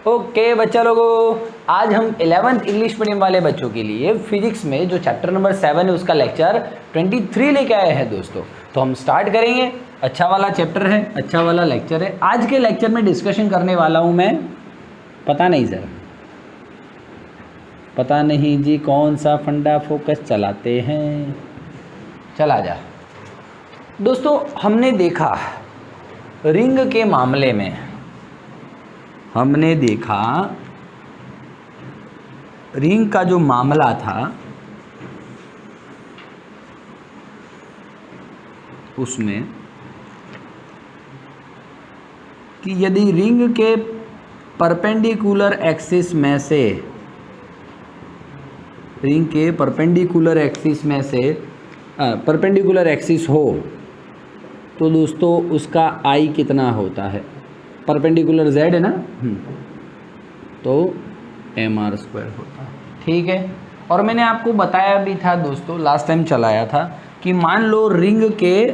Okay बच्चा लोगों, आज हम 11th इंग्लिश मीडियम वाले बच्चों के लिए फिजिक्स में जो चैप्टर नंबर 7 है उसका लेक्चर 23 लेके आए हैं दोस्तों। तो हम स्टार्ट करेंगे। अच्छा वाला चैप्टर है, अच्छा वाला लेक्चर है। आज के लेक्चर में डिस्कशन करने वाला हूँ मैं, पता नहीं सर, पता नहीं जी कौन सा फंडा फोकस चलाते हैं। चला जा दोस्तों, हमने देखा रिंग के मामले में, हमने देखा रिंग का जो मामला था उसमें कि यदि रिंग के परपेंडिकुलर एक्सिस में से, रिंग के परपेंडिकुलर एक्सिस में से परपेंडिकुलर एक्सिस हो तो दोस्तों उसका आई कितना होता है। परपेंडिकुलर जेड है ना, तो mr² होता है। ठीक है। और मैंने आपको बताया भी था दोस्तों, लास्ट टाइम चलाया था कि मान लो रिंग के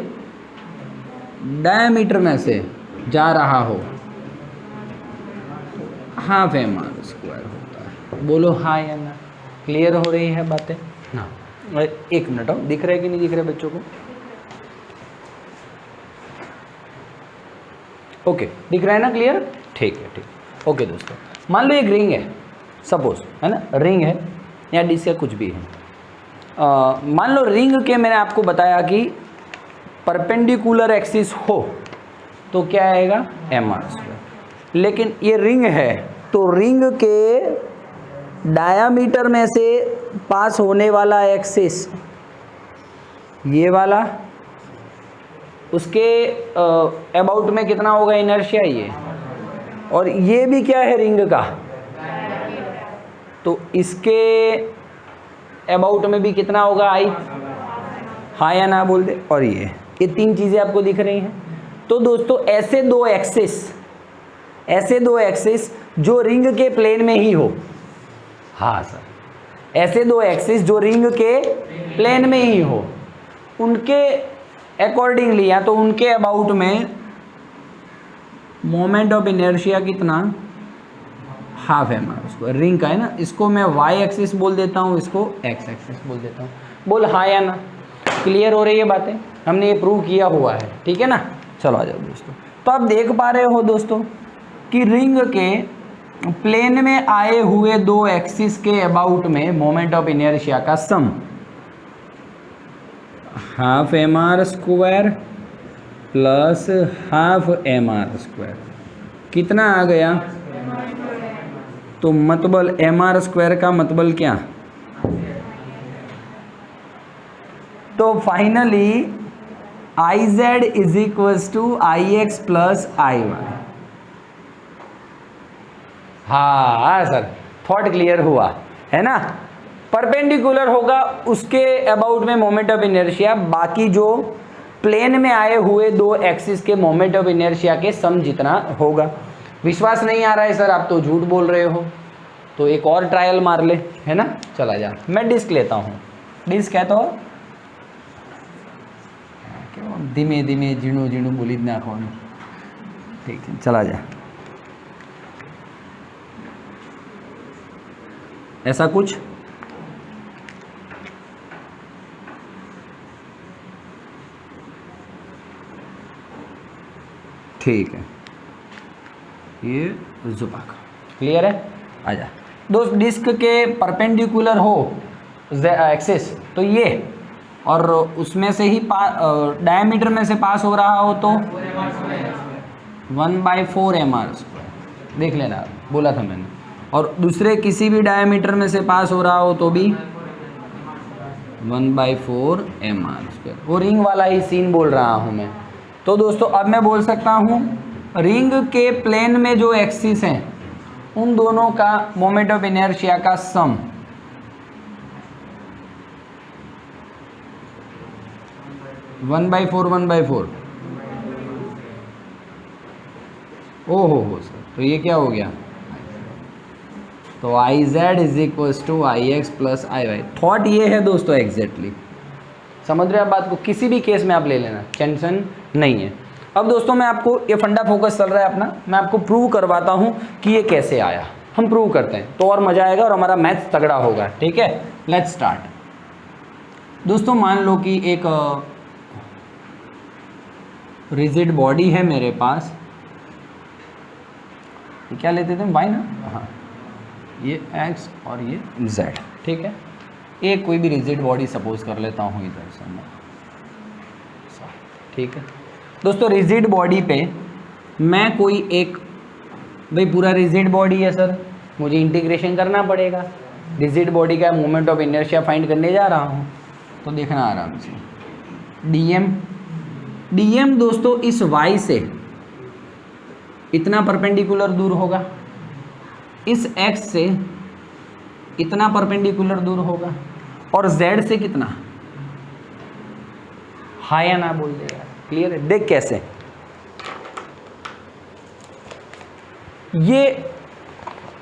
डायमीटर में से जा रहा हो, हाफ mr² होता है। बोलो हाँ या ना, क्लियर हो रही है बातें ना? एक मिनट, दिख रहा है कि नहीं दिख रहा है बच्चों को? ओके, दिख रहा है ना, क्लियर? ठीक है, ठीक। ओके दोस्तों, मान लो एक रिंग है, सपोज है ना, रिंग है या डिस्क या कुछ भी है। मान लो रिंग के, मैंने आपको बताया कि परपेंडिकुलर एक्सिस हो तो क्या आएगा, mr²। लेकिन ये रिंग है तो रिंग के डायामीटर में से पास होने वाला एक्सिस ये वाला, उसके अबाउट में कितना होगा इनर्शिया ये, और ये भी क्या है रिंग का, तो इसके अबाउट में भी कितना होगा आई, हाँ या ना बोल दे। और ये तीन चीज़ें आपको दिख रही हैं। तो दोस्तों ऐसे दो एक्सिस जो रिंग के प्लेन में ही हो, हाँ सर, ऐसे दो एक्सिस जो रिंग के प्लेन में ही हो, उनके अकॉर्डिंगली या तो उनके अबाउट में मोमेंट ऑफ इनर्शिया कितना, हाफ mr²। रिंग का है ना, इसको मैं y एक्सिस बोल देता हूँ, इसको x एक्सिस बोल देता हूँ। बोल हाँ या ना, क्लियर हो रही है बातें? हमने ये प्रूव किया हुआ है, ठीक है ना। चलो आ जाओ दोस्तों। तो आप देख पा रहे हो दोस्तों कि रिंग के प्लेन में आए हुए दो एक्सिस के अबाउट में मोमेंट ऑफ इनर्शिया का सम half mr² plus half mr², कितना आ गया? तो मतलब mr² का मतलब क्या? तो finally Iz is equals to Ix plus Iy। हाँ सर, थॉट क्लियर हुआ है ना। परपेंडिकुलर होगा उसके अबाउट में मोमेंट ऑफ इनर्शिया, बाकी जो प्लेन में आए हुए दो एक्सिस के मोमेंट ऑफ इनर्शिया के सम जितना होगा। विश्वास नहीं आ रहा है सर, आप तो झूठ बोल रहे हो, तो एक और ट्रायल मार ले, है ना। चला जा, मैं डिस्क लेता हूँ। डिस्क है तो धीमे धीमे झीणू झीणू बोली ना खोन, ठीक है, चला जा। ऐसा कुछ ठीक है, ये जुबा का क्लियर है। आजा दोस्त, डिस्क के परपेंडिकुलर हो एक्सिस तो ये, और उसमें से ही डायमीटर में से पास हो रहा हो तो 1/4 mr², देख लेना, बोला था मैंने। और दूसरे किसी भी डायमीटर में से पास हो रहा हो तो भी 1/4 mr²। वो रिंग वाला ही सीन बोल रहा हूँ मैं। तो दोस्तों अब मैं बोल सकता हूँ रिंग के प्लेन में जो एक्सिस हैं उन दोनों का मोमेंट ऑफ इनर्शिया का सम वन बाई फोर। ओ हो सर, तो ये क्या हो गया, तो Iz is equals to Ix plus Iy। Thought ये है दोस्तों, एग्जैक्टली समझ रहे हैं आप बात को, किसी भी केस में आप ले लेना, टेंशन नहीं है। अब दोस्तों मैं आपको, ये फंडा फोकस चल रहा है अपना, मैं आपको प्रूव करवाता हूँ कि ये कैसे आया। हम प्रूव करते हैं तो और मज़ा आएगा और हमारा मैथ्स तगड़ा होगा। ठीक है, लेट्स स्टार्ट। दोस्तों मान लो कि एक रिजिड बॉडी है मेरे पास, क्या लेते थे वाई ना, हाँ ये x और ये z। ठीक है, एक कोई भी रिजिड बॉडी सपोज कर लेता हूँ इधर से मैं। ठीक है दोस्तों, रिजिड बॉडी पे मैं कोई एक, भाई पूरा रिजिड बॉडी है सर, मुझे इंटीग्रेशन करना पड़ेगा। रिजिड बॉडी का मोमेंट ऑफ इनर्शिया फाइंड करने जा रहा हूँ, तो देखना आराम से। dm दोस्तों इस y से इतना परपेंडिकुलर दूर होगा, इस x से इतना परपेंडिकुलर दूर होगा, और z से कितना, हाँ या ना बोल देगा। क्लियर है? देख कैसे, ये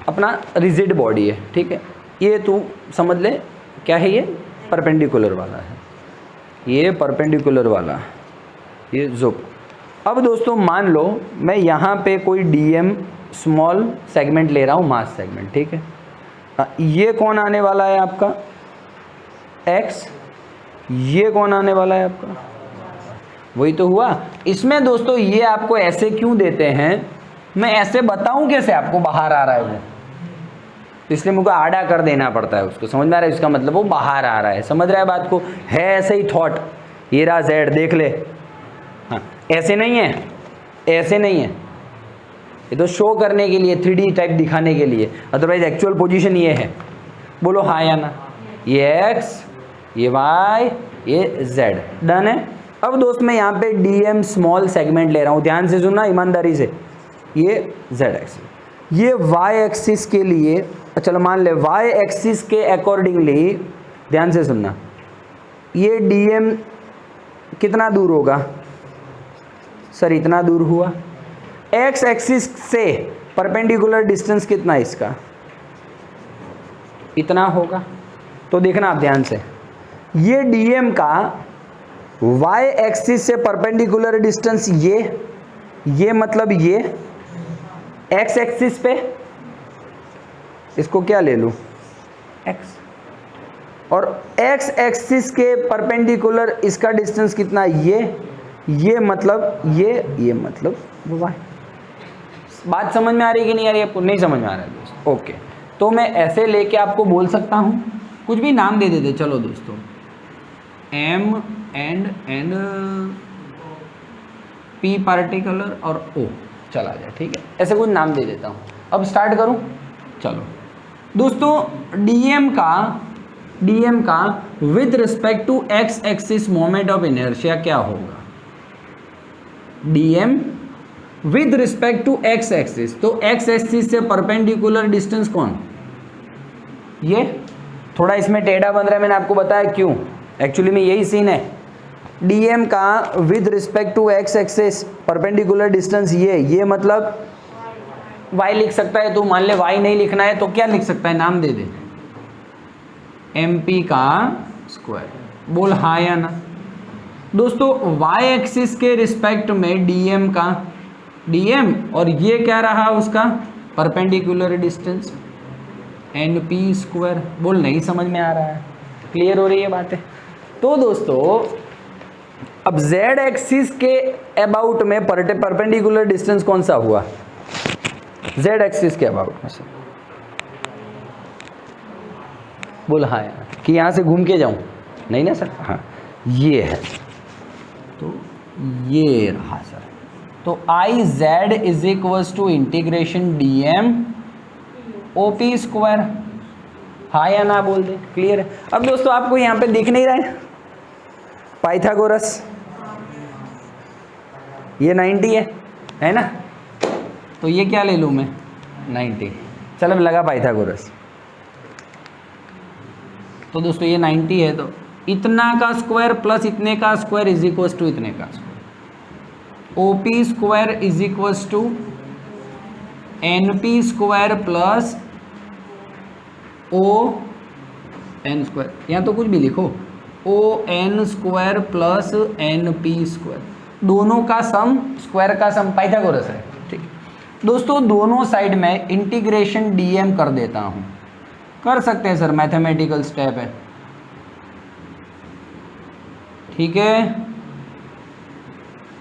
अपना रिजिड बॉडी है। ठीक है, ये तू समझ ले क्या है, ये परपेंडिकुलर वाला है, ये परपेंडिकुलर वाला, ये जुक। अब दोस्तों मान लो मैं यहाँ पे कोई dm स्मॉल सेगमेंट ले रहा हूँ, मास सेगमेंट। ठीक है, ये कौन आने वाला है आपका x, ये कौन आने वाला है आपका, वही तो हुआ। इसमें दोस्तों ये आपको ऐसे क्यों देते हैं, मैं ऐसे बताऊं कैसे आपको बाहर आ रहा है वो, इसलिए मुझको आड़ा कर देना पड़ता है उसको। समझ में आ रहा है, इसका मतलब वो बाहर आ रहा है। समझ रहा है बात को, है ऐसे ही थॉट। ये रहा z, देख ले, हाँ ऐसे नहीं है, ऐसे नहीं है, ये तो शो करने के लिए, 3D टाइप दिखाने के लिए, अदरवाइज एक्चुअल पोजीशन ये है। बोलो हाँ या ना, ये x, ये y, ये z, डन है। अब दोस्त मैं यहाँ पे dm स्मॉल सेगमेंट ले रहा हूँ, ध्यान से सुनना ईमानदारी से। ये z एक्सिस, ये y एक्सिस के लिए, चलो मान ले y एक्सिस के अकॉर्डिंगली, ध्यान से सुनना, ये dm कितना दूर होगा सर, इतना दूर हुआ। x एक्सिस से परपेंडिकुलर डिस्टेंस कितना है इसका, इतना होगा। तो देखना आप ध्यान से, ये dm का y एक्सिस से परपेंडिकुलर डिस्टेंस ये मतलब ये x एक्सिस पे, इसको क्या ले लूँ x, और x एक्सिस के परपेंडिकुलर इसका डिस्टेंस कितना, ये मतलब ये मतलब y। बात समझ में आ रही है कि नहीं आ रही है आपको? नहीं समझ में आ रहा है दोस्त, ओके। तो मैं ऐसे लेके आपको बोल सकता हूँ, कुछ भी नाम दे देते चलो दोस्तों, m एंड p पार्टिकुलर और o चला जाए। ठीक है, ऐसे कुछ नाम दे देता हूँ। अब स्टार्ट करूँ, चलो दोस्तों, dm का with respect to x axis moment of inertia क्या होगा, dm with respect to x axis, तो x एक्सिस से परपेंडिकुलर डिस्टेंस कौन, ये थोड़ा इसमें टेढ़ा बन रहा है, मैंने आपको बताया क्यों, एक्चुअली में यही सीन है। dm का with respect to x axis perpendicular distance ये मतलब y लिख सकता है, तो मान ले y नहीं लिखना है तो क्या लिख सकता है, नाम दे दे mp का स्क्वायर। बोल हाँ या ना दोस्तों, y एक्सिस के रिस्पेक्ट में dm और ये क्या रहा उसका परपेंडिकुलर डिस्टेंस np स्क्वायर। बोल नहीं समझ में आ रहा है, क्लियर हो रही है बातें? तो दोस्तों अब z एक्सिस के अबाउट में परपेंडिकुलर डिस्टेंस कौन सा हुआ, z एक्सिस के अबाउट में से, बोल हाँ यार, कि यहाँ से घूम के जाऊँ, नहीं ना सर, हाँ ये है, तो ये रहा सर। तो I Z is equals to integration dm OP square, हाँ या ना बोल दे, क्लियर है? अब दोस्तों आपको यहाँ पे दिख नहीं रहा है पाइथागोरस, ये 90 है ना, तो ये क्या ले लूँ मैं 90, चल अब लगा पाइथागोरस। तो दोस्तों ये 90 है, तो इतना का स्क्वायर प्लस इतने का स्क्वायर इज इक्वल्स टू इतने का square, OP square is equals to NP square plus ON square, या तो कुछ भी लिखो, ON square plus NP square. दोनों का सम, स्क्वायर का सम पाइथागोरस है। ठीक दोस्तों, दोनों साइड में इंटीग्रेशन dm कर देता हूँ। कर सकते हैं सर, मैथमेटिकल स्टेप है। ठीक है,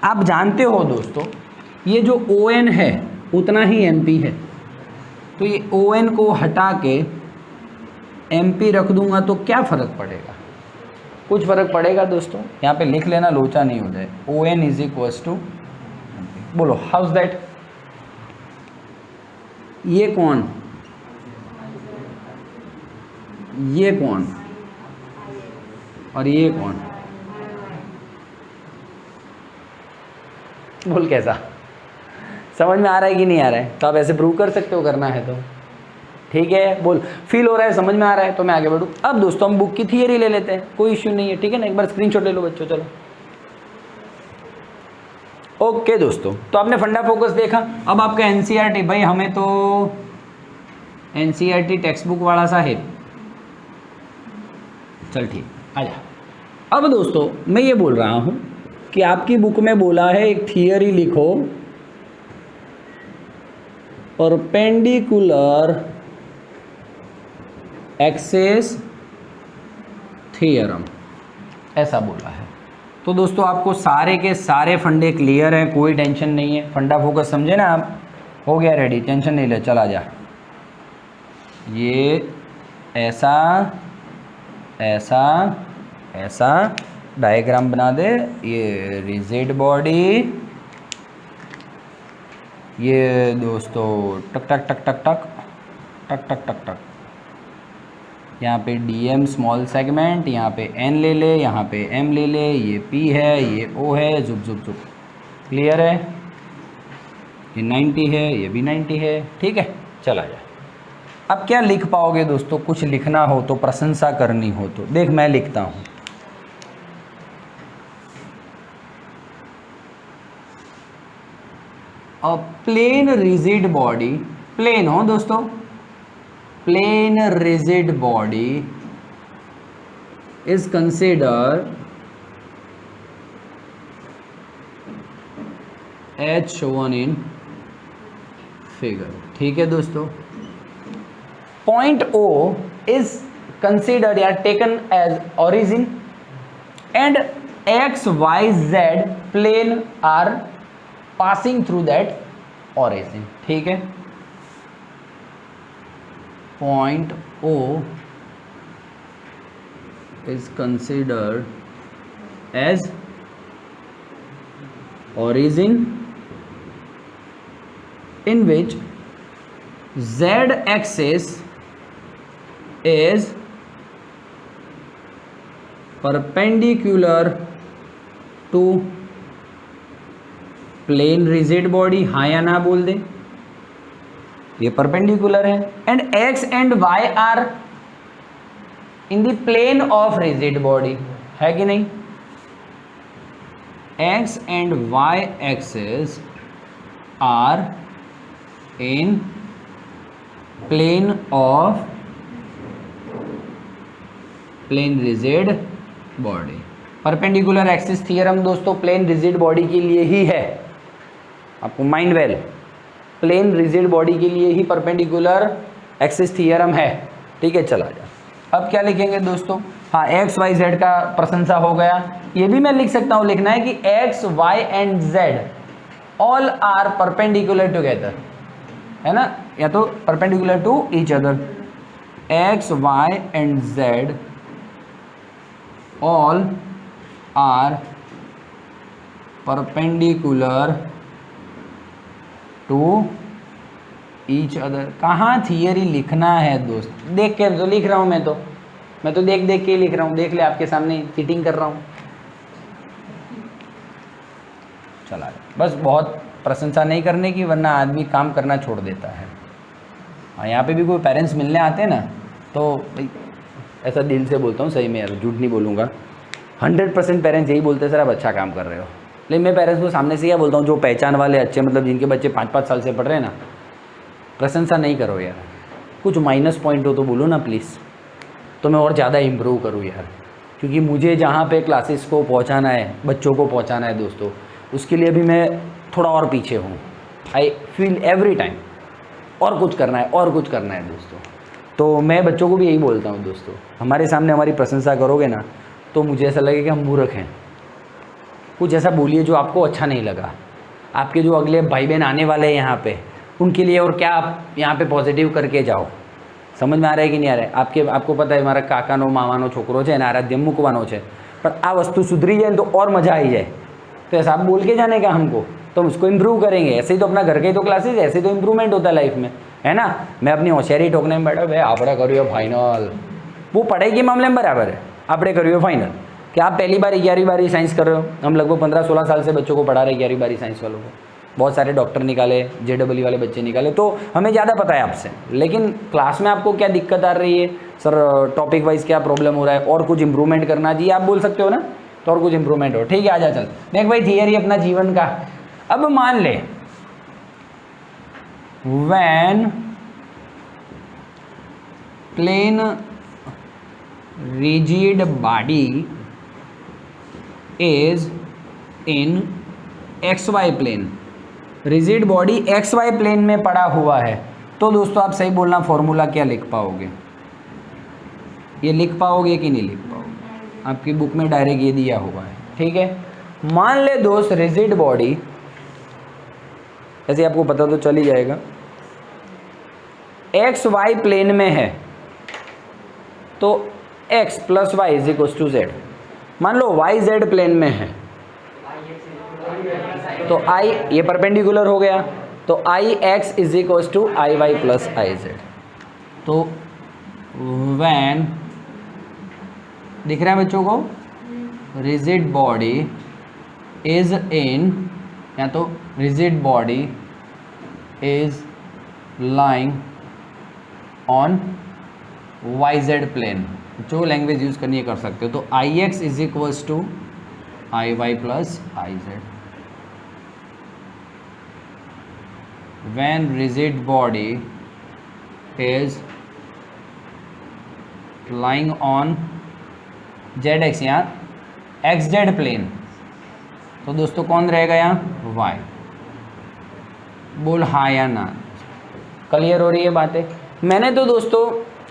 आप जानते हो दोस्तों ये जो ON है उतना ही MP है, तो ये ON को हटा के MP रख दूंगा तो क्या फ़र्क पड़ेगा? कुछ फ़र्क पड़ेगा दोस्तों, यहाँ पे लिख लेना, लोचा नहीं हो जाए। ON इज इक्वल्स टू, बोलो हाउस दैट, ये कौन, ये कौन और ये कौन, बोल कैसा, समझ में आ रहा है कि नहीं आ रहा है? तो आप ऐसे प्रूव कर सकते हो, करना है तो। ठीक है, बोल फील हो रहा है, समझ में आ रहा है, तो मैं आगे बढ़ूँ। अब दोस्तों हम बुक की थियरी ले लेते हैं, कोई इश्यू नहीं है। ठीक है ना, एक बार स्क्रीनशॉट ले लो बच्चों, चलो। ओके दोस्तों, तो आपने फंडा फोकस देखा। अब आपका एनसीईआरटी, भाई हमें तो एनसीईआरटी टेक्स्ट बुक वाला सा है, चल ठीक, आजा। अब दोस्तों मैं ये बोल रहा हूँ कि आपकी बुक में बोला है एक थियरी लिखो, परपेंडिकुलर एक्सेस थ्योरम, ऐसा बोला है। तो दोस्तों आपको सारे के सारे फंडे क्लियर हैं, कोई टेंशन नहीं है। फंडा फोकस समझे ना आप, हो गया रेडी, टेंशन नहीं ले, चला जा। ये ऐसा ऐसा ऐसा डायग्राम बना दे, ये रिजिड बॉडी, ये दोस्तों टक टक टक टक टक टक टक टक टक, यहाँ पे DM स्मॉल सेगमेंट, यहाँ पे N ले ले, यहाँ पे M ले ले, ये P है, ये O है, जुप जुप जुप, क्लियर है? ये 90 है, ये भी 90 है। ठीक है, चला जाए। अब क्या लिख पाओगे दोस्तों? कुछ लिखना हो तो, प्रशंसा करनी हो तो, देख मैं लिखता हूँ। A plane rigid body, plane हो दोस्तों, plane rigid body is considered as shown in figure। ठीक है दोस्तों, पॉइंट O is considered या taken as origin and x y z plane are passing through that origin। ठीक है, point O is considered as origin in which z axis is perpendicular to plane rigid body. हाँ या ना बोल दे, ये परपेंडिकुलर है, and x and y are in the plane of rigid body, है कि नहीं? x and y axes are in plane of plane rigid body. Perpendicular axis theorem दोस्तों प्लेन रिजिड बॉडी के लिए ही है, आपको mind well, plane rigid body के लिए ही परपेंडिकुलर एक्सिस थ्योरम है। ठीक है, चला जा। अब क्या लिखेंगे दोस्तों? हाँ, एक्स वाई जेड का प्रशंसा हो गया। ये भी मैं लिख सकता हूँ, लिखना है कि X Y and Z all are perpendicular together, है ना, या तो perpendicular to each other. X Y and Z all are perpendicular to each other. कहाँ थियरी लिखना है दोस्त? देख के तो लिख रहा हूँ मैं तो देख देख के ही लिख रहा हूँ, देख ले आपके सामने चीटिंग कर रहा हूँ। चला, बस बहुत प्रशंसा नहीं करने की, वरना आदमी काम करना छोड़ देता है। हाँ, यहाँ पे भी कोई पेरेंट्स मिलने आते हैं ना, तो भाई ऐसा दिल से बोलता हूँ, सही में यार, झूठ नहीं बोलूँगा, 100% पेरेंट्स यही बोलते हैं सर आप अच्छा काम कर रहे हो। लेकिन मैं पेरेंट्स को सामने से क्या बोलता हूँ, जो पहचान वाले अच्छे, मतलब जिनके बच्चे 5-5 साल से पढ़ रहे हैं ना, प्रशंसा नहीं करो यार, कुछ माइनस पॉइंट हो तो बोलो ना प्लीज़, तो मैं और ज़्यादा इम्प्रूव करूँ यार। क्योंकि मुझे जहाँ पे क्लासेस को पहुँचाना है, बच्चों को पहुँचाना है दोस्तों, उसके लिए भी मैं थोड़ा और पीछे हूँ। आई फील एवरी टाइम और कुछ करना है और कुछ करना है दोस्तों। तो मैं बच्चों को भी यही बोलता हूँ दोस्तों, हमारे सामने हमारी प्रशंसा करोगे ना तो मुझे ऐसा लगे कि हम मूर्ख हैं। कुछ ऐसा बोलिए जो आपको अच्छा नहीं लगा, आपके जो अगले भाई बहन आने वाले हैं यहाँ पे उनके लिए, और क्या आप यहाँ पे पॉजिटिव करके जाओ। समझ में आ रहा है कि नहीं आ रहा है? आपको पता है મારા કાકાનો મામાનો છોકરો છે અને આરાધ્ય મૂકવાનો છે, पर आ वस्तु सुधरी जाए तो और मज़ा आई जाए, तो ऐसा आप बोल के जाने का हमको, तो हम उसको इम्प्रूव करेंगे। ऐसे ही तो अपना घर के ही तो क्लासेस, ऐसे तो इम्प्रूवमेंट होता है लाइफ में, है ना। मैं अपनी होशियारी ठोकने में बैठा, भाई આપણે કર્યું फाइनल, वो पढ़ाई के मामले में बराबर है, આપણે કર્યું फाइनल। कि आप पहली बार 11वीं साइंस कर रहे हो, हम लगभग 15-16 साल से बच्चों को पढ़ा रहे 11वीं साइंस वालों को, बहुत सारे डॉक्टर निकाले, JEE वाले बच्चे निकाले, तो हमें ज़्यादा पता है आपसे। लेकिन क्लास में आपको क्या दिक्कत आ रही है सर, टॉपिक वाइज क्या प्रॉब्लम हो रहा है, और कुछ इंप्रूवमेंट करना चाहिए, आप बोल सकते हो ना, तो और कुछ इंप्रूवमेंट हो। ठीक है, आजा चल देख भाई थियरी अपना जीवन का। अब मान ले when plane rigid body is in XY plane, rigid body XY plane में पड़ा हुआ है, तो दोस्तों आप सही बोलना, फॉर्मूला क्या लिख पाओगे? ये लिख पाओगे कि नहीं लिख पाओगे? आपकी बुक में डायरेक्ट ये दिया हुआ है। ठीक है, मान ले दोस्त रिजिड बॉडी, ऐसे आपको पता तो चल ही जाएगा, XY प्लेन में है, तो x + y = z। मान लो YZ प्लेन में है, तो I ये परपेंडिकुलर हो गया, तो IX = IY + IZ। तो व्हेन, दिख रहा है बच्चों को, रिजिड बॉडी इज इन, या तो rigid body is lying on YZ plane, जो लैंग्वेज यूज़ करनी है कर सकते हो। तो IX = IY + IZ। When rigid body is lying on ZX, यहाँ XZ प्लेन, तो दोस्तों कौन रहेगा यहाँ? Y। बोल हाँ या ना, क्लियर हो रही है बातें? मैंने तो दोस्तों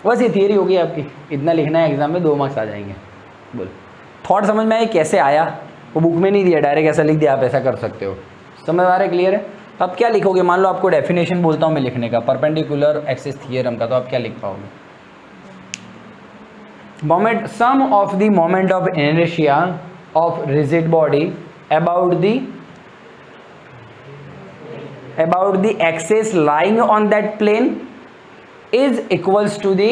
बस ये थियरी होगी आपकी, इतना लिखना है, एग्जाम में 2 मार्क्स आ जाएंगे। बोल थॉट समझ में आया कैसे आया? वो बुक में नहीं दिया, डायरेक्ट ऐसा लिख दिया, आप ऐसा कर सकते हो। समझ आ रहा है? क्लियर है? अब क्या लिखोगे? मान लो आपको डेफिनेशन बोलता हूँ मैं लिखने का परपेंडिकुलर एक्सिस थ्योरम का, तो आप क्या लिख पाओगे? Moment, sum of the moment of inertia of rigid body about the axis lying on that plane is equals to the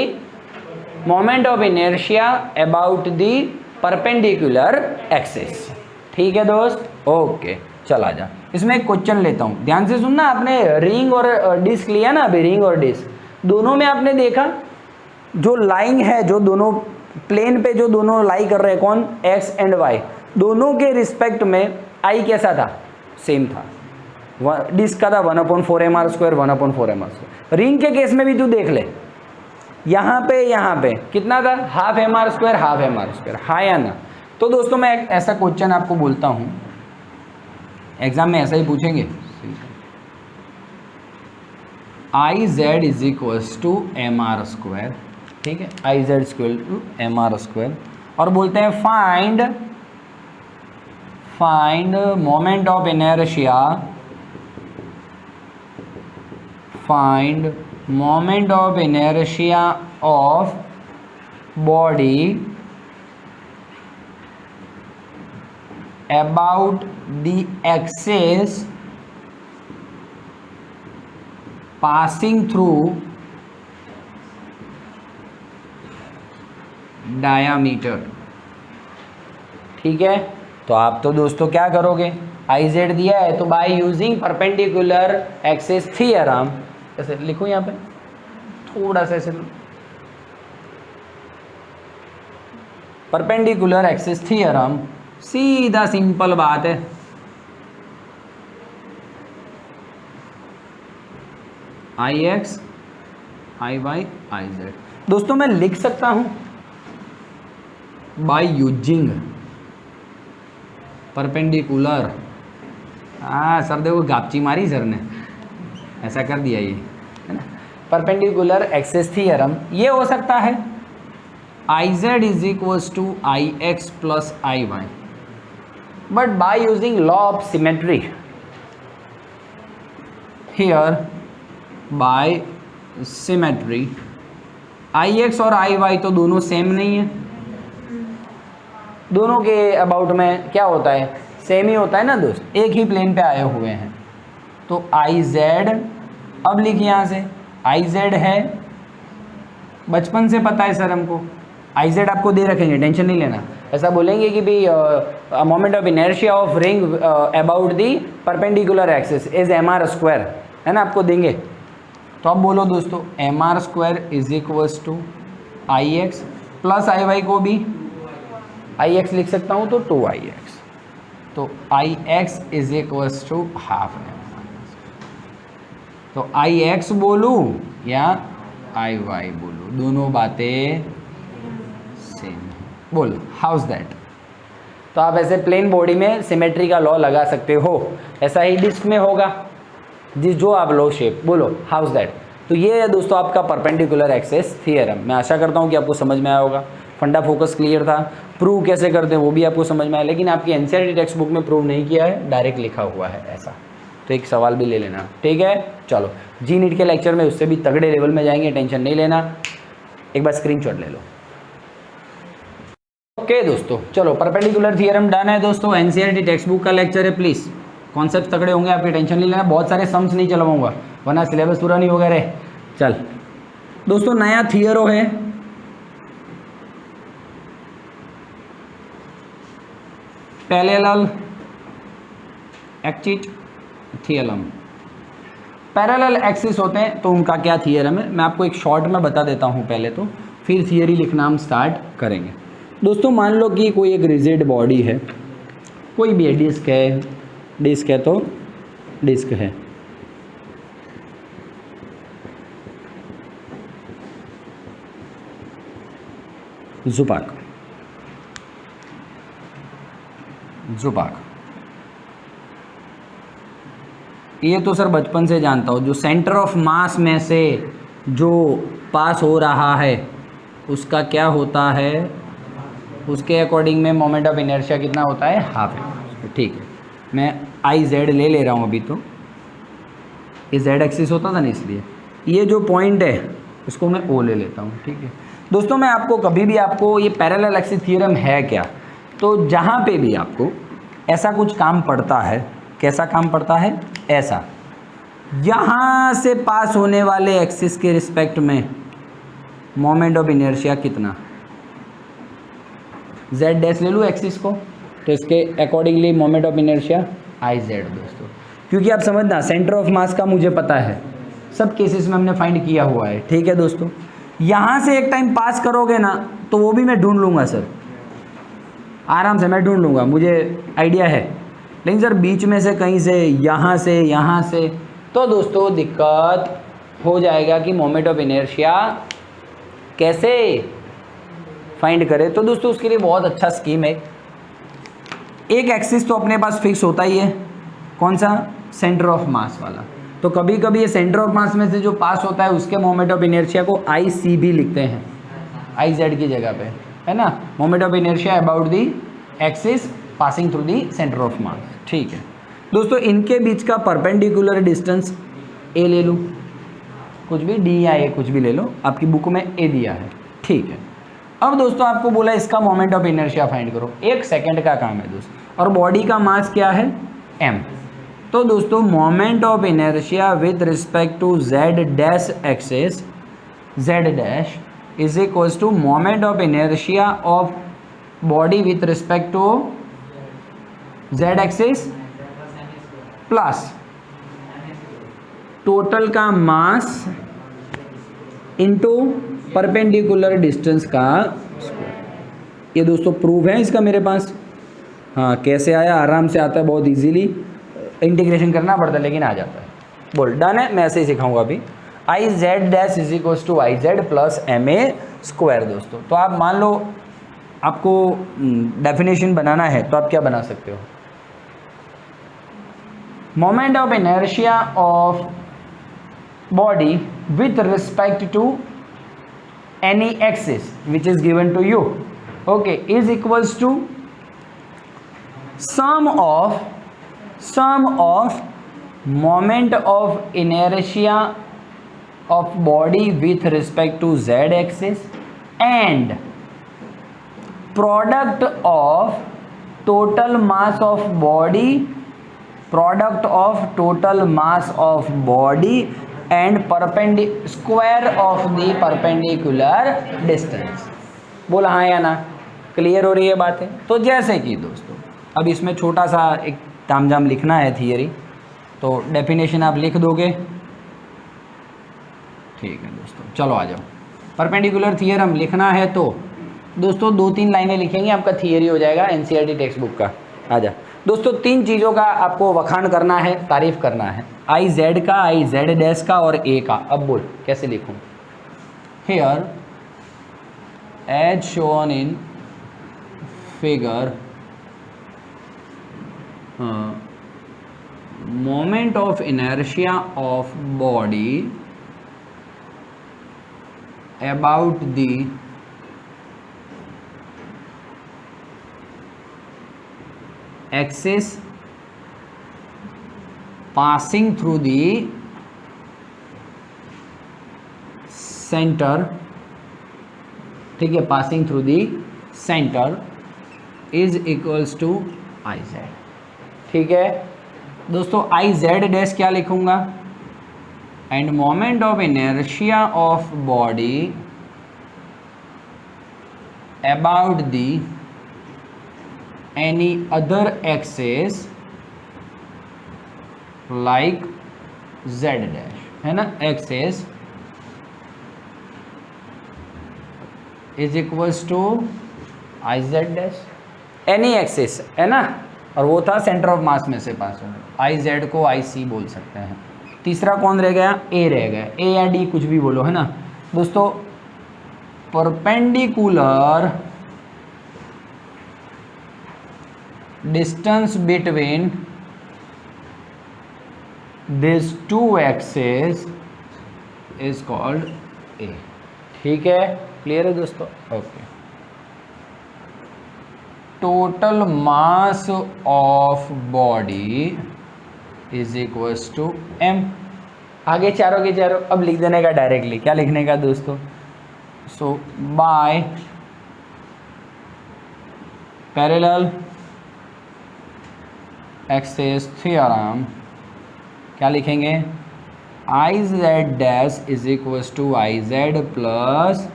moment of inertia about the perpendicular axis। ठीक है दोस्त, okay चल आजा। इसमें एक क्वेश्चन लेता हूँ, ध्यान से सुनना। आपने रिंग और डिस्क लिया ना अभी, रिंग और डिस्क दोनों में आपने देखा जो लाइंग है, जो दोनों प्लेन पे जो दोनों लाई कर रहे हैं, कौन? X एंड Y, दोनों के रिस्पेक्ट में I कैसा था? सेम था। डिस्क का था 1/4 mr², 1/4 mr²। रिंग के केस में भी तू देख ले, यहाँ पे कितना था? ½ mr², ½ mr², हाँ या ना? तो दोस्तों मैं एक ऐसा क्वेश्चन आपको बोलता हूँ, एग्जाम में ऐसा ही पूछेंगे, IZ = mr², ठीक है, IZ = mr², और बोलते हैं find moment of inertia, find moment of inertia of body about the axis passing through diameter। ठीक है, तो आप तो दोस्तों क्या करोगे? IZ दिया है तो by using perpendicular axis theorem, ऐसे लिखो यहाँ पे थोड़ा सा, ऐसे परपेंडिकुलर एक्सिस थ्योरम, सीधा सिंपल बात है। IX, IY, IZ। दोस्तों मैं लिख सकता हूं बाय यूजिंग परपेंडिकुलर हाँ सर देखो गापची मारी सर ने, ऐसा कर दिया ये, है ना। परपेंडिकुलर एक्सिस थ्योरम ये हो सकता है I Z is equals to I X plus I Y, but by using law of symmetry here, by symmetry I X और आई वाई तो दोनों सेम नहीं है, दोनों के अबाउट में क्या होता है, सेम ही होता है ना दोस्त, एक ही प्लेन पे आए हुए हैं। तो आई जेड, अब लिखिए यहाँ से आई जेड है, बचपन से पता है सर हमको, आई जेड आपको दे रखेंगे, टेंशन नहीं लेना। ऐसा बोलेंगे कि भाई moment of inertia of ring about the perpendicular axis is M R square, है ना, आपको देंगे। तो अब बोलो दोस्तों M R square is equals to I X plus I Y को भी आई एक्स लिख सकता हूँ तो 2IX, तो I X is equals to half M, तो आई एक्स बोलूँ या आई वाई बोलूँ, दोनों बातें सेम बोलो, हाउस दैट। तो आप ऐसे प्लेन बॉडी में सिमेट्री का लॉ लगा सकते हो, ऐसा ही डिस्क में होगा जिस जो आप लो शेप बोलो, हाउस दैट। तो ये है दोस्तों आपका परपेंडिकुलर एक्सिस थ्योरम। मैं आशा करता हूँ कि आपको समझ में आया होगा, फंडा फोकस क्लियर था, प्रूव कैसे करते हैं वो भी आपको समझ में आया, लेकिन आपकी एनसीईआरटी टेक्स्ट बुक में प्रूव नहीं किया है, डायरेक्ट लिखा हुआ है ऐसा। तो एक सवाल भी ले लेना, ठीक है। चलो जी नीट के लेक्चर में उससे भी तगड़े लेवल में जाएंगे, टेंशन नहीं लेना, एक बार स्क्रीनशॉट ले लो। ओके दोस्तों, चलो परपेंडिकुलर थ्योरम डन है दोस्तों, एनसीईआरटी टेक्स्ट बुक का लेक्चर है, प्लीज़ कॉन्सेप्ट तगड़े होंगे आपके, टेंशन नहीं लेना। बहुत सारे सम्स नहीं चलवाऊंगा वरना सिलेबस पूरा नहीं होगा रे। चल दोस्तों नया थियरो है, parallel axis theorem. Parallel axis होते हैं तो उनका क्या थियरम है, मैं आपको एक शॉर्ट में बता देता हूँ पहले, तो फिर थियरी लिखना हम स्टार्ट करेंगे। दोस्तों मान लो कि कोई एक रिजिड बॉडी है, कोई भी है, डिस्क है, डिस्क है तो डिस्क है, ज़ुपाक, ज़ुपाक ये तो सर बचपन से जानता हूँ, जो सेंटर ऑफ मास में से जो पास हो रहा है उसका क्या होता है, उसके अकॉर्डिंग में मोमेंट ऑफ इनर्शिया कितना होता है, हाफ है। ठीक है, मैं आई जेड ले रहा हूँ अभी, तो ये जेड एक्सिस होता था ना, इसलिए ये जो पॉइंट है इसको मैं ओ ले लेता हूँ। ठीक है दोस्तों, मैं आपको कभी भी आपको ये पैरेलल एक्सिस थ्योरम है क्या, तो जहाँ पे भी आपको ऐसा कुछ काम पड़ता है, कैसा काम पड़ता है, ऐसा यहाँ से पास होने वाले एक्सिस के रिस्पेक्ट में मोमेंट ऑफ इनर्शिया कितना, जेड डैश ले लूँ एक्सिस को, तो इसके accordingly moment of inertia I Z दोस्तों। क्योंकि आप समझना सेंटर ऑफ मास का मुझे पता है, सब केसेस में हमने फाइंड किया हुआ है। ठीक है दोस्तों, यहाँ से एक टाइम पास करोगे ना तो वो भी मैं ढूंढ लूँगा सर, आराम से मैं ढूंढ लूँगा, मुझे आइडिया है। लेकिन सर बीच में से कहीं से, यहाँ से, तो दोस्तों दिक्कत हो जाएगा कि मोमेंट ऑफ इनर्शिया कैसे फाइंड करें। तो दोस्तों उसके लिए बहुत अच्छा स्कीम है, एक एक्सिस तो अपने पास फिक्स होता ही है, कौन सा, सेंटर ऑफ मास वाला। तो कभी कभी ये सेंटर ऑफ मास में से जो पास होता है उसके मोमेंट ऑफ इनर्शिया को आई सी भी लिखते हैं, आई जेड की जगह पे, है ना, moment of inertia about the axis passing through the centre of mass. ठीक है दोस्तों, इनके बीच का परपेंडिकुलर डिस्टेंस ए ले लूँ, कुछ भी डी या ए कुछ भी ले लो, आपकी बुक में ए दिया है। ठीक है, अब दोस्तों आपको बोला इसका मोमेंट ऑफ इनर्शिया फाइंड करो, 1 सेकंड का काम है दोस्तों, और बॉडी का मास क्या है, m। तो दोस्तों moment of inertia with respect to z dash axis, z dash is equals to moment of inertia of body with respect to z axis plus total का मास इनटू परपेंडिकुलर डिस्टेंस का square. ये दोस्तों proof है इसका मेरे पास। हाँ कैसे आया, आराम से आता है, बहुत इजीली इंटीग्रेशन करना पड़ता है लेकिन आ जाता है। बोल डन है, मैं ऐसे ही सिखाऊंगा अभी। I Z dash is equals to I Z plus M A square दोस्तों। तो आप मान लो आपको डेफिनेशन बनाना है तो आप क्या बना सकते हो, moment of inertia of body with respect to any axis which is given to you, okay, is equals to sum of moment of inertia of body with respect to z axis and product of total mass of body, product of total mass of body and square of the perpendicular distance. बोला हाँ या ना? Clear हो रही है बातें? तो जैसे कि दोस्तों अब इसमें छोटा सा एक तामझाम लिखना है थियरी, तो डेफिनेशन आप लिख दोगे, ठीक है दोस्तों। चलो आ जाओ, परपेंडिकुलर थियरम लिखना है तो दोस्तों 2-3 लाइनें लिखेंगे, आपका थियरी हो जाएगा एनसीईआरटी टेक्स्ट बुक का। आ जा दोस्तों, 3 चीज़ों का आपको वखाण करना है, तारीफ करना है, आई जेड का, आई जेड डैश का और ए का। अब बोल कैसे लिखूं? Here as shown in figure moment of inertia of body about the axis passing through the center, ठीक है, passing through the center is equals to iz। ठीक है दोस्तों, iz डैश क्या लिखूंगा? End moment of inertia of body about the any other axis like z dash, है ना, axis is equals to iz dash, any axis है ना, और वो था सेंटर ऑफ मास में से पास हो, iz को ic बोल सकते हैं। तीसरा कौन रह गया? a रह गया, a या d कुछ भी बोलो, है ना दोस्तों। Perpendicular distance between these two axes is called A। ठीक है, क्लियर है दोस्तों? Okay. Total mass of body is equals to m। आगे चारों के चारों अब लिख देने का डायरेक्टली। क्या लिखने का दोस्तों? So by parallel axis theorem क्या लिखेंगे? I Z dash is equals to I Z plus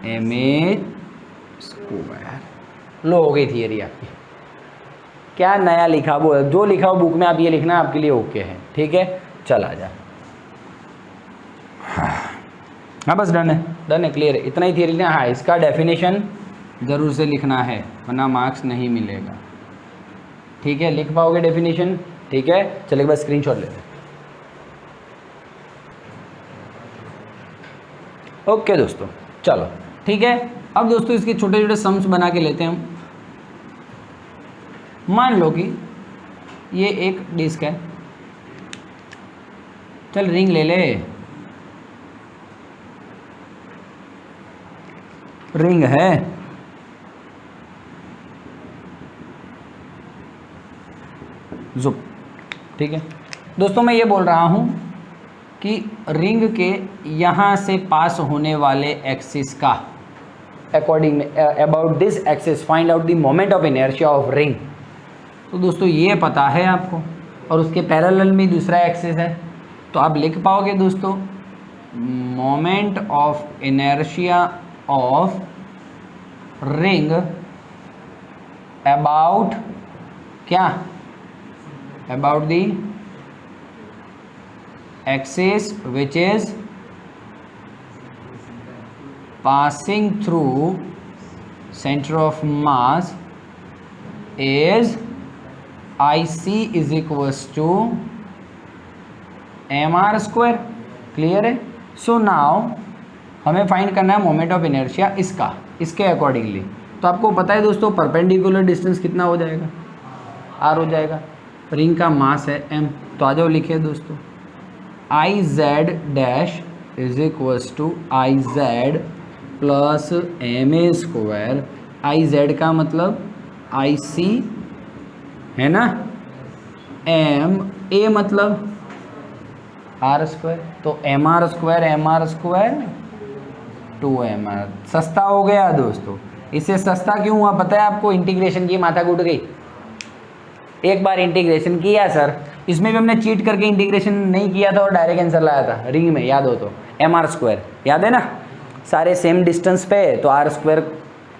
M A square. लो हो गई थियरी आपकी। क्या नया लिखा वो जो लिखा हो बुक में आप ये लिखना आपके लिए ओके है, ठीक है। चल आ जा, हाँ बस डन है, डन है, क्लियर है, इतना ही थियरी लिखना। हाँ इसका डेफिनेशन ज़रूर से लिखना है वरना मार्क्स नहीं मिलेगा, ठीक है। लिख पाओगे डेफिनेशन? ठीक है, चलिए बस स्क्रीनशॉट लेते हैं। ओके दोस्तों चलो ठीक है। अब दोस्तों इसके छोटे छोटे सम्स बना के लेते हैं हम। मान लो कि ये एक डिस्क है, चल रिंग ले ले, रिंग है, जुप, ठीक है दोस्तों। मैं ये बोल रहा हूँ कि रिंग के यहाँ से पास होने वाले एक्सिस का according about this axis find out the moment of inertia of ring. तो दोस्तों ये पता है आपको, और उसके पैरेलल में दूसरा एक्सिस है, तो आप लिख पाओगे दोस्तों moment of inertia of ring about क्या? about the axis which is passing through center of mass is IC is equals to mr square। Clear है? सो नाउ हमें फाइंड करना है मोमेंट ऑफ इनर्शिया इसका, इसके अकॉर्डिंगली। तो आपको पता है दोस्तों परपेंडिकुलर डिस्टेंस कितना हो जाएगा? r हो जाएगा। रिंग का मास है m, तो आ जाओ लिखिए दोस्तों, I Z dash is equals to I Z plus M A square. I Z का मतलब आई सी है ना, एम ए मतलब आर स्क्वायर, तो एम आर स्क्वायर 2mr। सस्ता हो गया दोस्तों। इससे सस्ता क्यों हुआ पता है आपको? इंटीग्रेशन की माथा कूट गई। एक बार इंटीग्रेशन किया सर, इसमें भी हमने चीट करके इंटीग्रेशन नहीं किया था और डायरेक्ट आंसर लाया था रिंग में, याद हो तो mr स्क्वायर, याद है ना, सारे सेम डिस्टेंस पे तो आर स्क्वायर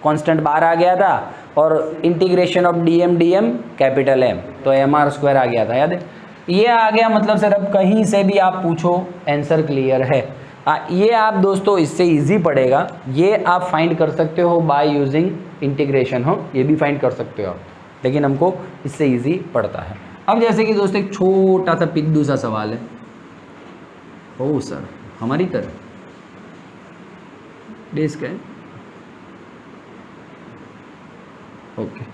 कॉन्स्टेंट बाहर आ गया था और integration of DM capital M, तो mr स्क्वायर आ गया था, याद है। ये आ गया मतलब सर अब कहीं से भी आप पूछो आंसर क्लियर है। ये आप दोस्तों इससे इजी पड़ेगा, ये आप फाइंड कर सकते हो बाय यूजिंग इंटीग्रेशन, हो ये भी फाइंड कर सकते हो आप, लेकिन हमको इससे इजी पड़ता है। अब जैसे कि दोस्तों एक छोटा सा पिद्दू सा सवाल है, ओ सर हमारी तरह डिस्क है, ओके,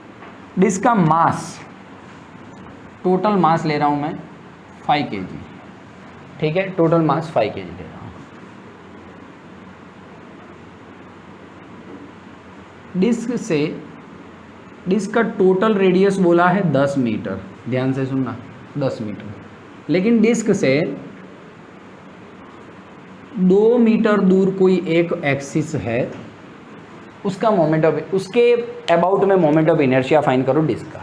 डिस्क का मास, टोटल मास ले रहा हूं मैं 5 kg, ठीक है, टोटल मास 5 kg ले रहा हूं। डिस्क का टोटल रेडियस बोला है 10 मीटर, ध्यान से सुनना 10 मीटर, लेकिन डिस्क से 2 मीटर दूर कोई एक एक्सिस है, उसका मोमेंट ऑफ, उसके अबाउट में मोमेंट ऑफ इनर्शिया फाइंड करो डिस्क का।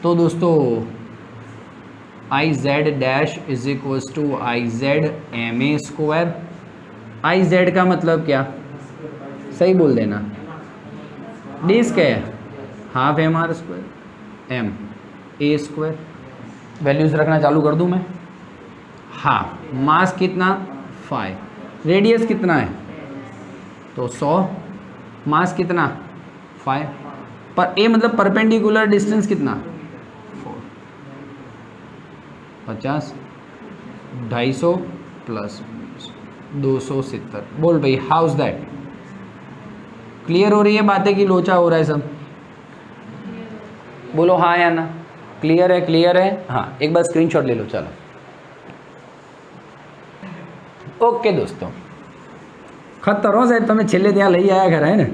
तो दोस्तों I Z dash is equals to I Z M A square. I Z का मतलब क्या, सही बोल देना, डिस्क है half M R square M A square, values रखना चालू कर दूं मैं, हाफ, मास कितना 5, रेडियस कितना है तो 100, मास कितना 5, पर ए मतलब परपेंडिकुलर डिस्टेंस कितना 50, 250 प्लस 270। बोल भाई हाउस दैट, क्लियर हो रही है बातें कि लोचा हो रहा है सब? बोलो हाँ या ना, क्लियर है, क्लियर है, हाँ एक बार स्क्रीनशॉट ले लो चलो। ओके दोस्तों खतरो साहब તમે છેલ્લે ત્યાં લઈ આયા ખરા है ना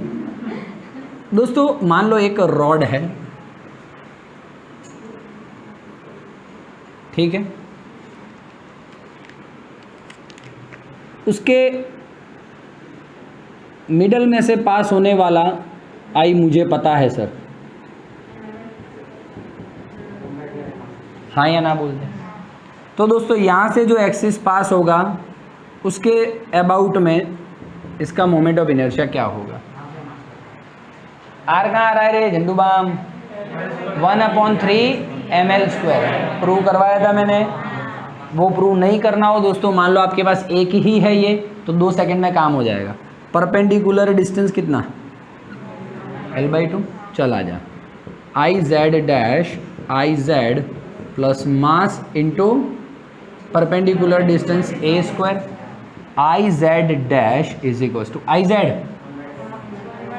दोस्तों। मान लो एक रॉड है, ठीक है, उसके मिडल में से पास होने वाला आई मुझे पता है सर, हाँ या ना बोलते। तो दोस्तों यहाँ से जो एक्सिस पास होगा उसके अबाउट में इसका मोमेंट ऑफ इनर्शिया क्या होगा? आर कहाँ आ रहा है रे झंडूबाम? 1/3 ml²। प्रूव करवाया था मैंने, वो प्रूव नहीं करना हो दोस्तों, मान लो आपके पास एक ही है ये, तो 2 सेकंड में काम हो जाएगा। परपेंडिकुलर डिस्टेंस कितना l/2, चल आ जा, I Z dash I Z plus mass into perpendicular distance a square, I Z dash is equal to I Z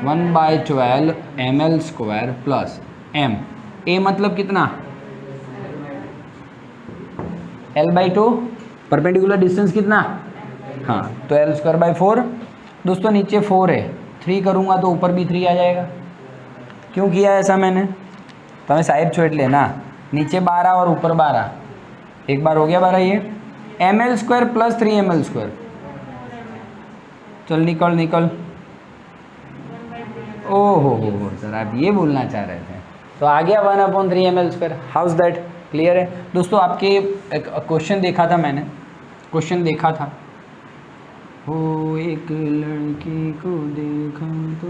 1/12 ml² plus m, a मतलब कितना l/2, परपेंडिकुलर डिस्टेंस कितना, हाँ तो l²/4। दोस्तों नीचे 4 है, 3 करूँगा तो ऊपर भी 3 आ जाएगा। क्यों किया ऐसा मैंने? तो मैं साहिब छोड़ लेना, नीचे 12 और ऊपर 12, एक बार हो गया 12, ये ml² प्लस 3 ml², चल निकल निकल। ओहो हो सर आप ये बोलना चाह रहे थे, तो आ गया 1/3 ml²। हाउस दैट, क्लियर है दोस्तों? आपके एक क्वेश्चन देखा था मैंने, क्वेश्चन देखा था, हो एक लड़की को देखा तो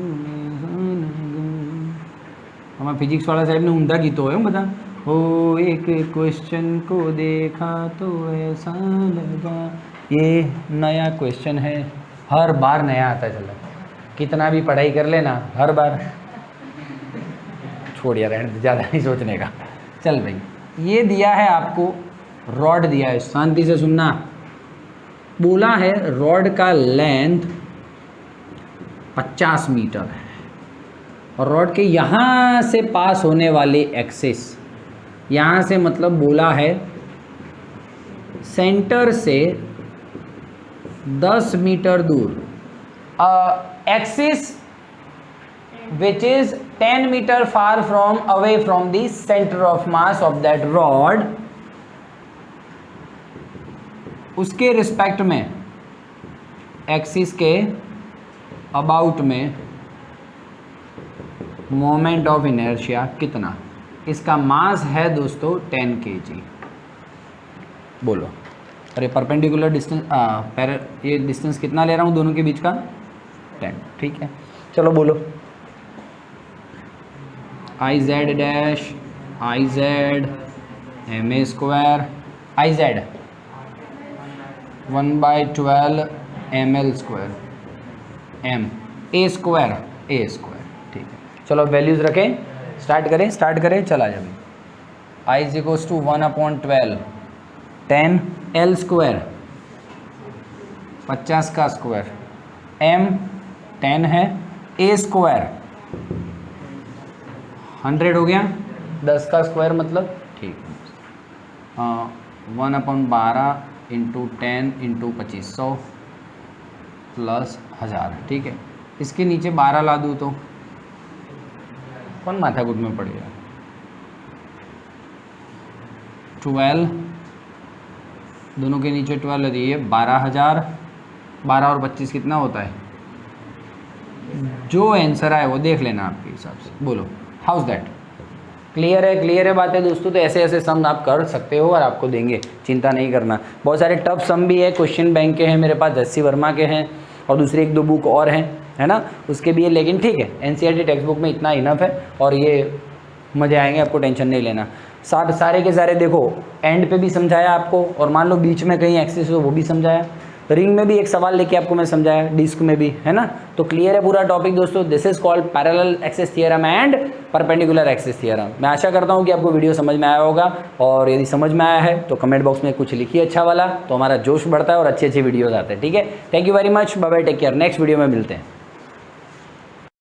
हमारा फिजिक्स वाला साहब ने उमदा गीतो है बता, हो एक क्वेश्चन को देखा तो ऐसा लगा। ये नया क्वेश्चन है, हर बार नया आता चला, कितना भी पढ़ाई कर लेना हर बार, छोड़ यार रहने, ज़्यादा नहीं सोचने का। चल भाई ये दिया है आपको, रॉड दिया है, शांति से सुनना। बोला है रॉड का लेंथ 50 मीटर है और रॉड के यहाँ से पास होने वाले एक्सिस, यहाँ से मतलब बोला है सेंटर से 10 मीटर दूर, axis which is 10 meter far from away from the center of mass of that rod, उसके रिस्पेक्ट में, एक्सिस के अबाउट में मोमेंट ऑफ इनर्शिया कितना? इसका मास है दोस्तों 10 kg। बोलो। अरे परपेंडिकुलर डिस्टेंस, ये डिस्टेंस कितना ले रहा हूँ दोनों के बीच का? 10। ठीक है, चलो बोलो। I Z dash, I Z M A square, I Z 1/12 M L square, M A square, A square. ठीक है, चलो वैल्यूज़ रखें, स्टार्ट करें, चला जाए। I is equals to 1/12 10 L square 50 का स्क्वायर, एम 10 है, ए स्क्वायर 100 हो गया, 10 का स्क्वायर मतलब, ठीक है। 1/12 इंटू 10 इंटू 2500 प्लस 1000। ठीक है, इसके नीचे 12 ला दूँ तो कौन माथाकूट में पड़ेगा? 12, दोनों के नीचे 12 दिए, 12,000। 12 और 25 कितना होता है? जो आंसर आए वो देख लेना आपके हिसाब से। बोलो, हाउ इज दैट? क्लियर है बात है दोस्तों। तो ऐसे ऐसे सम आप कर सकते हो और आपको देंगे, चिंता नहीं करना। बहुत सारे टफ सम भी है, क्वेश्चन बैंक के हैं मेरे पास, जस्सी वर्मा के हैं और दूसरी 1-2 बुक और हैं, है ना, उसके भी है। लेकिन ठीक है, एनसीईआरटी टेक्स्ट बुक में इतना इनफ है और ये मज़े आएंगे, आपको टेंशन नहीं लेना। सारे के सारे देखो, एंड पे भी समझाया आपको, और मान लो बीच में कहीं एक्सिस हो वो भी समझाया, रिंग में भी एक सवाल लेके आपको मैं समझाया, डिस्क में भी, है ना। तो क्लियर है पूरा टॉपिक दोस्तों। This is called parallel axis theorem and perpendicular axis theorem. मैं आशा करता हूँ कि आपको वीडियो समझ में आया होगा, और यदि समझ में आया है तो कमेंट बॉक्स में कुछ लिखिए अच्छा वाला, तो हमारा जोश बढ़ता है और अच्छी वीडियोज़ आते हैं। ठीक है, thank you very much, bye bye, take care, next video में मिलते हैं।